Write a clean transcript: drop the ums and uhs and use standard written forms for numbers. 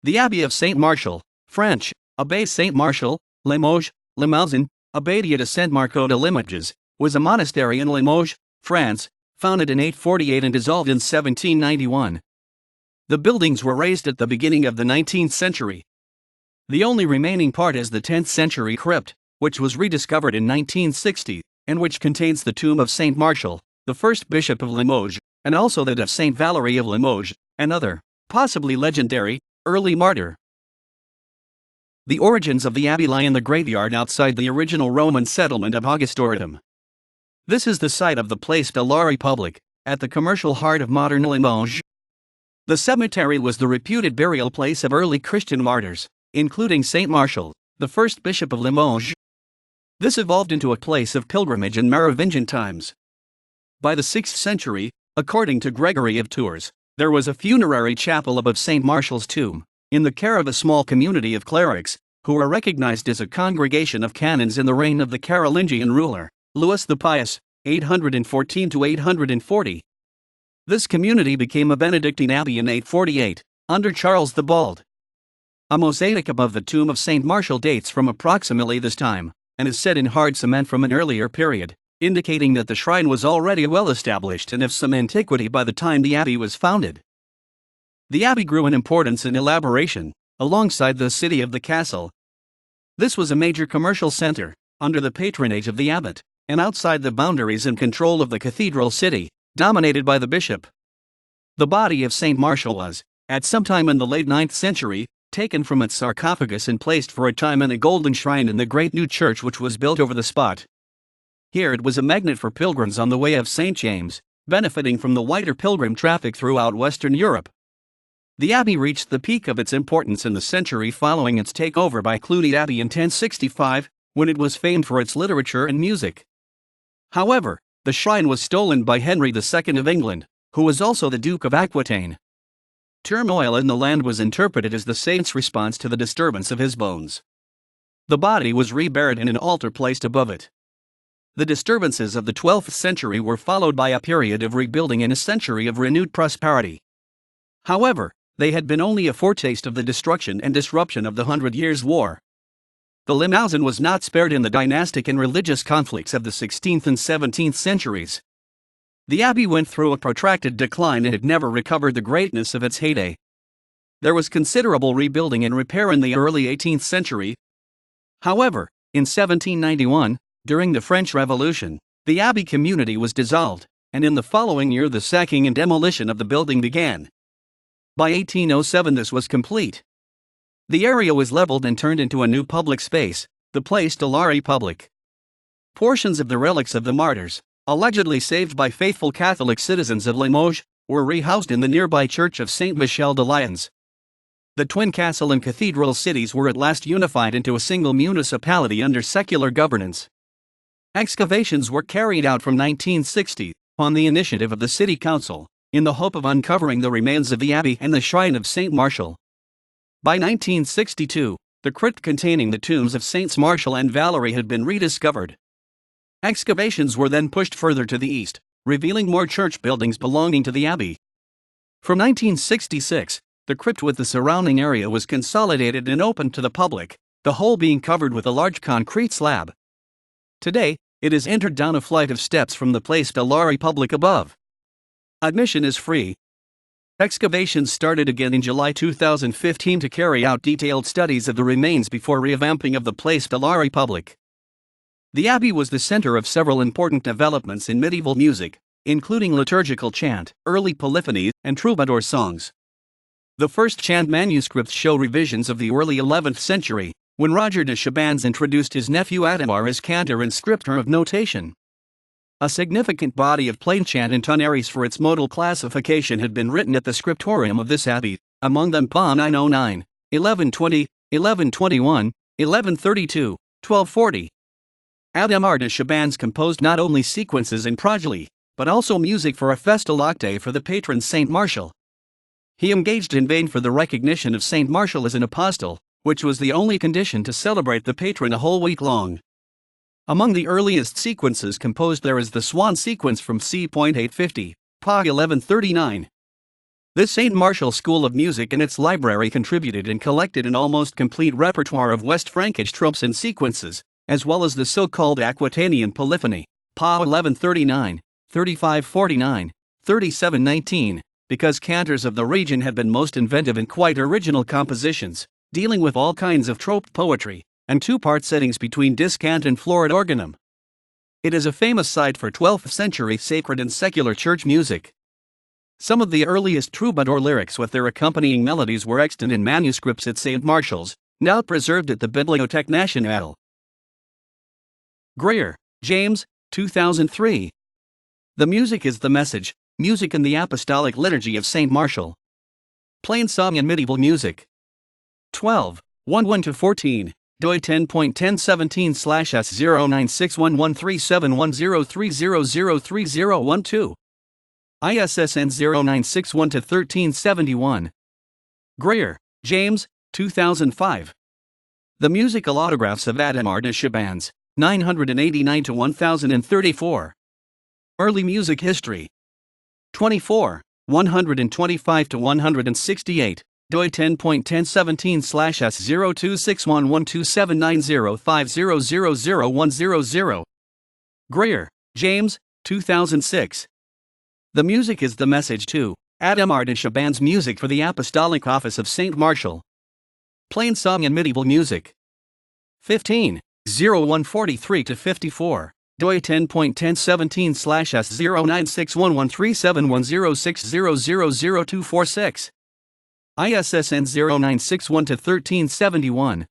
The Abbey of Saint Martial, French, Abbaye Saint Martial, Limoges, Limousin, Abadiá de Saint Marçau de Limoges, was a monastery in Limoges, France, founded in 848 and dissolved in 1791. The buildings were razed at the beginning of the 19th century. The only remaining part is the 10th century crypt, which was rediscovered in 1960, and which contains the tomb of Saint Martial, the first bishop of Limoges, and also that of Saint Valerie of Limoges, another, possibly legendary, early martyr. The origins of the abbey lie in the graveyard outside the original Roman settlement of Augustorium. This is the site of the Place de la République, at the commercial heart of modern Limoges. The cemetery was the reputed burial place of early Christian martyrs, including Saint Martial, the first bishop of Limoges. This evolved into a place of pilgrimage in Merovingian times. By the 6th century, according to Gregory of Tours, there was a funerary chapel above Saint Martial's tomb, in the care of a small community of clerics, who were recognized as a congregation of canons in the reign of the Carolingian ruler, Louis the Pious, 814 to 840. This community became a Benedictine abbey in 848, under Charles the Bald. A mosaic above the tomb of Saint Martial dates from approximately this time, and is set in hard cement from an earlier period, indicating that the shrine was already well established and of some antiquity by the time the abbey was founded. The abbey grew in importance and elaboration, alongside the city of the castle. This was a major commercial center, under the patronage of the abbot, and outside the boundaries and control of the cathedral city, dominated by the bishop. The body of Saint Martial was, at some time in the late 9th century, taken from its sarcophagus and placed for a time in a golden shrine in the great new church which was built over the spot. Here it was a magnet for pilgrims on the way of St. James, benefiting from the wider pilgrim traffic throughout Western Europe. The abbey reached the peak of its importance in the century following its takeover by Cluny Abbey in 1065, when it was famed for its literature and music. However, the shrine was stolen by Henry II of England, who was also the Duke of Aquitaine. Turmoil in the land was interpreted as the saint's response to the disturbance of his bones. The body was reburied in an altar placed above it. The disturbances of the 12th century were followed by a period of rebuilding and a century of renewed prosperity. However, they had been only a foretaste of the destruction and disruption of the 100 Years' War. The Limousin was not spared in the dynastic and religious conflicts of the 16th and 17th centuries. The abbey went through a protracted decline and had never recovered the greatness of its heyday. There was considerable rebuilding and repair in the early 18th century. However, in 1791, during the French Revolution, the abbey community was dissolved, and in the following year the sacking and demolition of the building began. By 1807 this was complete. The area was leveled and turned into a new public space, the Place de la République. Portions of the relics of the martyrs, allegedly saved by faithful Catholic citizens of Limoges, were rehoused in the nearby church of Saint Michel de Lyons. The twin castle and cathedral cities were at last unified into a single municipality under secular governance. Excavations were carried out from 1960, on the initiative of the city council, in the hope of uncovering the remains of the abbey and the shrine of Saint Martial. By 1962, the crypt containing the tombs of Saints Martial and Valerie had been rediscovered. Excavations were then pushed further to the east, revealing more church buildings belonging to the abbey. From 1966, the crypt with the surrounding area was consolidated and opened to the public, the whole being covered with a large concrete slab. Today, it is entered down a flight of steps from the Place de la République above. Admission is free. Excavations started again in July 2015 to carry out detailed studies of the remains before revamping of the Place de la République. The abbey was the center of several important developments in medieval music, including liturgical chant, early polyphonies, and troubadour songs. The first chant manuscripts show revisions of the early 11th century, when Roger de Chabannes introduced his nephew Adhémar as cantor and scripter of notation. A significant body of plain chant and tonneries for its modal classification had been written at the scriptorium of this abbey, among them Pa 909, 1120, 1121, 1132, 1240. Adhémar de Chabannes composed not only sequences and progeny, but also music for a festal octave for the patron Saint Martial. He engaged in vain for the recognition of Saint Martial as an apostle, which was the only condition to celebrate the patron a whole week long. Among the earliest sequences composed there is the Swan sequence from c. 850, Pa 1139. This Saint Martial school of music and its library contributed and collected an almost complete repertoire of West Frankish tropes and sequences, as well as the so-called Aquitanian polyphony, Pa 1139, 3549, 3719, because cantors of the region had been most inventive and quite original compositions, dealing with all kinds of trope poetry, and two-part settings between discant and florid organum. It is a famous site for 12th century sacred and secular church music. Some of the earliest troubadour lyrics with their accompanying melodies were extant in manuscripts at St. Martial's, now preserved at the Bibliothèque Nationale. Greer, James, 2003. The Music is the Message, Music in the Apostolic Liturgy of St. Martial. Plain Song and Medieval Music. 12, 1-1-14, doi 10.1017/S096113710300303012. ISSN 0961-1371. Greer, James, 2005. The Musical Autographs of Adhémar de Chabannes, 989-1034. Early Music History. 24, 125-168, doi 10.1017/S0261127905000100. Greer, James, 2006. The Music is the Message to Adhémar de Chabannes Music for the Apostolic Office of Saint Martial. Plain Song and Medieval Music. 15, 0143-54, doi 10.1017/S0961137106000246. ISSN 0961-1371.